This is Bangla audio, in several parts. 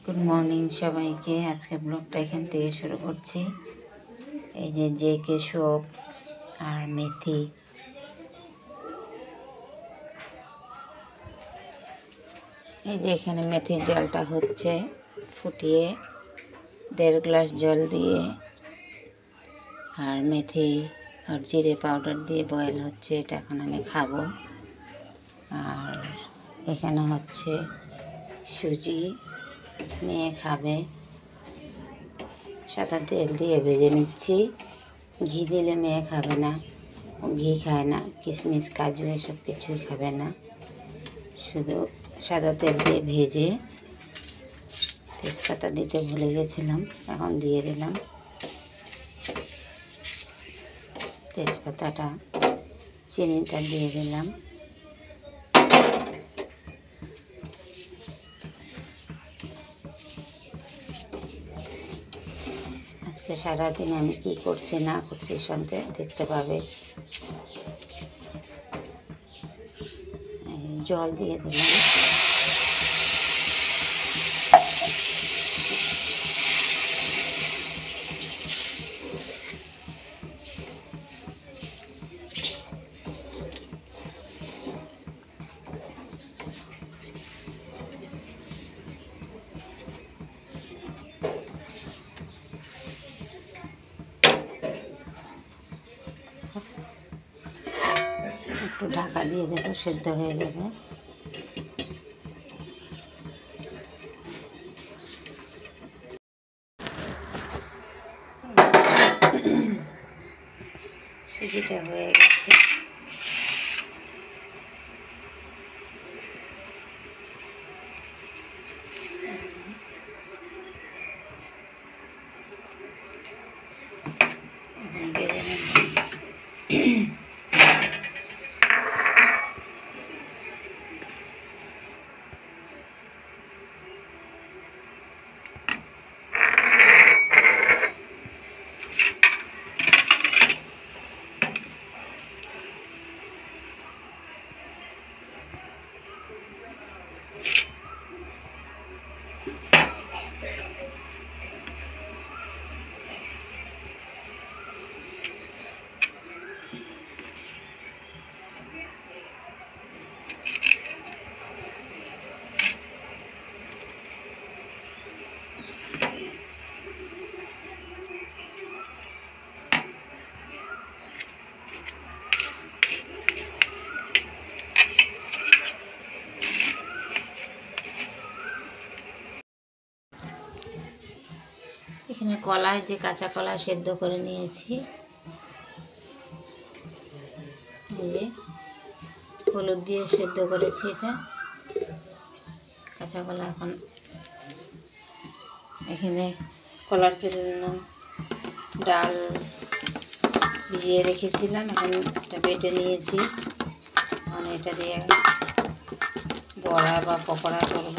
গুড মর্নিং সবাইকে। আজকে ব্লগটা এখান থেকে শুরু করছি। এই যে কেশব আর মেথি, এই যে এখানে মেথির জলটা হচ্ছে, ফুটিয়ে 1.5 গ্লাস জল দিয়ে আর মেথি আর জিরে পাউডার দিয়ে বয়েল হচ্ছে। এটা এখন আমি খাবো। আর এখানে হচ্ছে সুজি, মেয়ে খাবে। সাদা তেল দিয়ে ভেজে নিচ্ছি। ঘি দিলে মেয়ে খাবে না, ঘি খায় না, কিশমিশ কাজু এসব কিছুই খাবে না। শুধু সাদা তেল দিয়ে ভেজে, তেজপাতা দিতে ভুলে গেছিলাম, এখন দিয়ে দিলাম তেজপাতাটা, চিনিটা দিয়ে দিলাম। আজকে সারাদিন আমি কি করছি না করছি সব দেখতে পাবে। জল দিয়ে দিলাম। একটু ঢাকা দিয়ে দেবো, সেদ্ধ হয়ে যাবে। সুজিটা হয়ে গেছে। বেড়ে নেব। এখানে কলাই, যে কাঁচা কলা সেদ্ধ করে নিয়েছি, এই যে হলুদ দিয়ে সেদ্ধ করেছি। এটা কাঁচা কলা। এখন এখানে কলার জন্য ডাল ভিজিয়ে রেখেছিলাম, এখন এটা বেটে নিয়েছি। এখন এটা দিয়ে বড়া বা পকোড়া করব।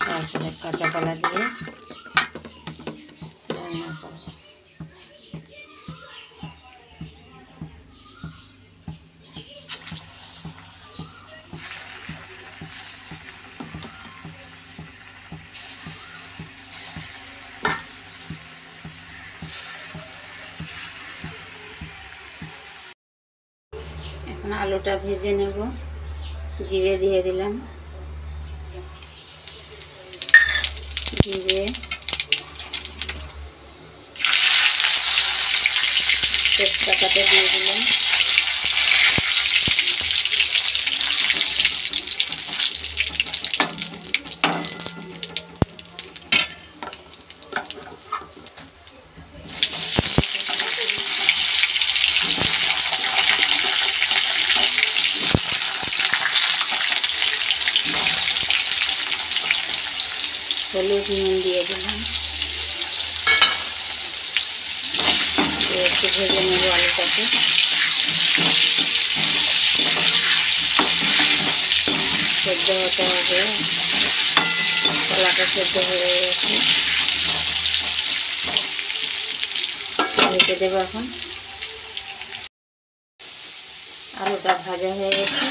তারপরে কাঁচা কলা দিয়ে রান্না করব। এখন আলুটা ভেজে নেব। জিরে দিয়ে দিলাম, জিরে, তেজপাতাটা দিয়ে দিলাম। হলুদ নুন দিয়ে দিলাম। একটু ভেজে নেব আলুটাকে। সেদ্ধ হতে হবে। কলাটা সেদ্ধ হয়ে গেছে, ঢেকে দেবো। এখন আলুটা ভাজা হয়ে গেছে,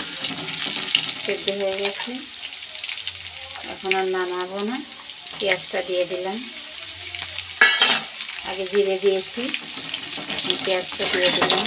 সেদ্ধ হয়ে গেছে। এখন আর নামাবো না। পেঁয়াজটা দিয়ে দিলাম, আগে জিরে দিয়েছি, পেঁয়াজটা দিয়ে দিলাম।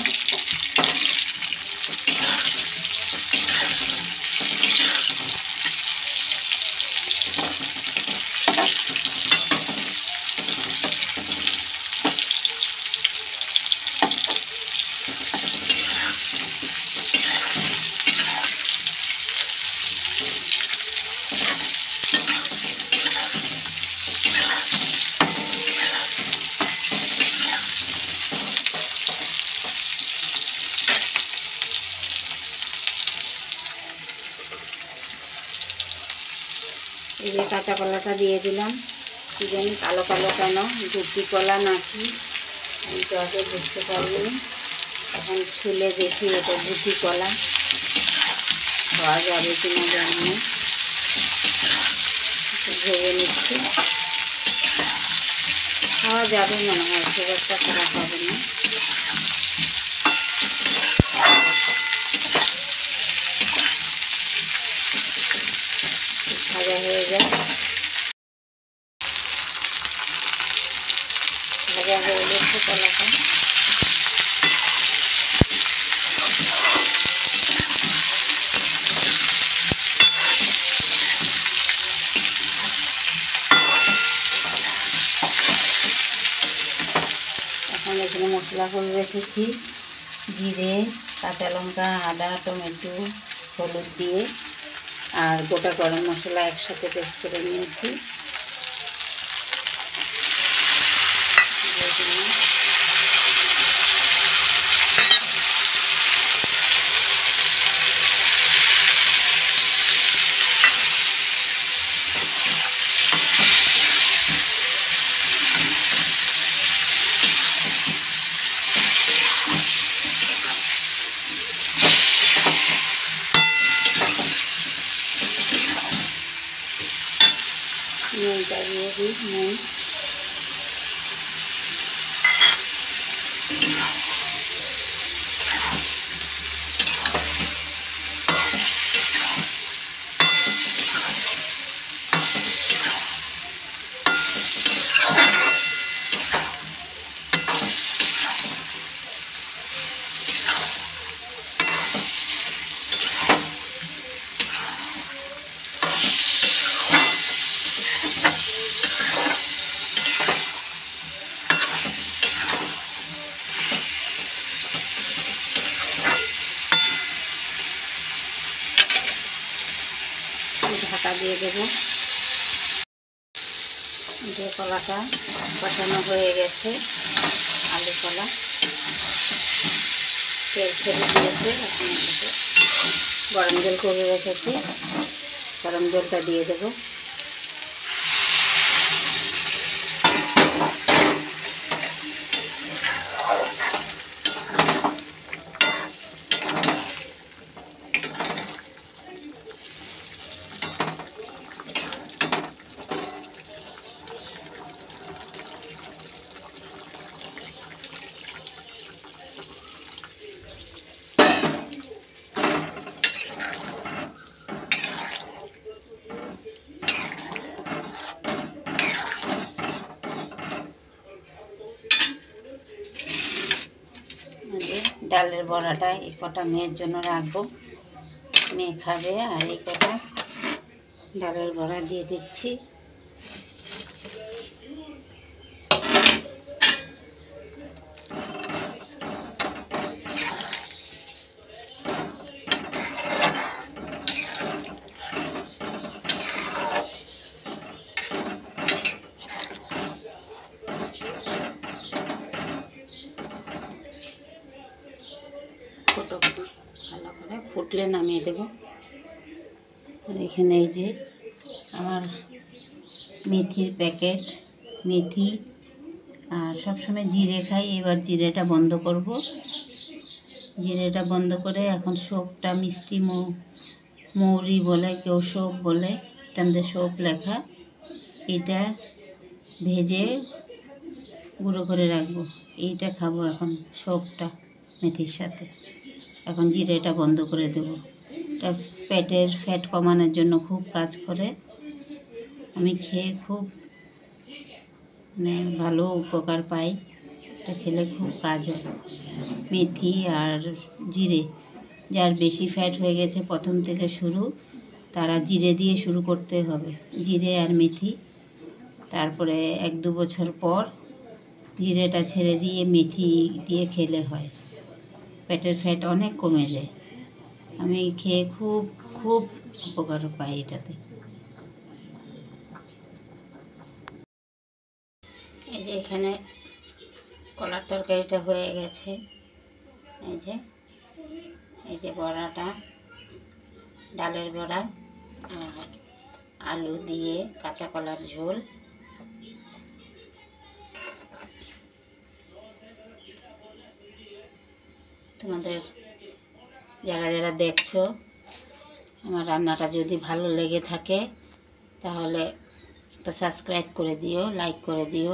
এই যে কাঁচা কলাটা দিয়ে দিলাম, কি জানি কালো কালো কেন, গুটি কলা নাকি আমি তো আগে বুঝতে পারিনি, এখন ছুলে দেখি এটা গুটি কলা, খাওয়া যাবে কিনা জানি না, ভেবে নিচ্ছি। খাওয়া যাবে মনে হয়, খুব একটা খারাপ হবে না। ভাজা হয়ে যায়, ভাজা হয়ে গেছে কলাটা। এখন এখানে মশলা করে রেখেছি, জিরে, কাঁচা লঙ্কা, আদা, টমেটো, হলুদ দিয়ে আর গোটা গরম মশলা একসাথে পেস্ট করে নিয়েছি। নুনটা দিয়ে দিই, নুন, ঢাকা দিয়ে দেবো। যে কলাটা কষানো হয়ে গেছে, আলু কলা তেল ছেড়ে দিয়েছে, এখন এটাকে গরম জল করে রেখেছি, গরম জলটা দিয়ে দেবো। ডালের বড়াটা এই কটা মেয়ের জন্য রাখবো, মেয়ে খাবে, আর এই কটা ডালের বড়া দিয়ে দিচ্ছি। ভালো করে ফুটলে নামিয়ে দেব। আর এখানে এই যে আমার মেথির প্যাকেট, মেথি আর সবসময় জিরে খাই, এবার জিরেটা বন্ধ করব। জিরেটা বন্ধ করে এখন সোপটা, মিষ্টি মৌরি বলে, কেউ সোপ বলে, এটাতে সোপ লেখা, এটা ভেজে গুঁড়ো করে রাখবো, এইটা খাবো এখন, সোপটা মেথির সাথে। এখন জিরেটা বন্ধ করে দেব, এটা পেটের ফ্যাট কমানোর জন্য খুব কাজ করে। আমি খেয়ে খুব মানে ভালো উপকার পাই। এটা খেলে খুব কাজ হয়। মেথি আর জিরে, যার বেশি ফ্যাট হয়ে গেছে প্রথম থেকে তারা জিরে দিয়ে শুরু করতে হবে, জিরে আর মেথি। তারপরে 1-2 বছর পর জিরেটা ছেড়ে দিয়ে মেথি দিয়ে খেলে হয়, পেটের ফ্যাট অনেক কমে যায়। আমি খেয়ে খুব খুব উপকার পাই এটাতে। এই যে এখানে কলার তরকারিটা হয়ে গেছে। এই যে বড়াটা, ডালের বড়া আর আলু দিয়ে কাঁচা কলার ঝোল। তোমাদের যারা যারা দেখছো আমার রান্নাটা যদি ভালো লেগে থাকে তাহলে একটা সাবস্ক্রাইব করে দিও, লাইক করে দিও।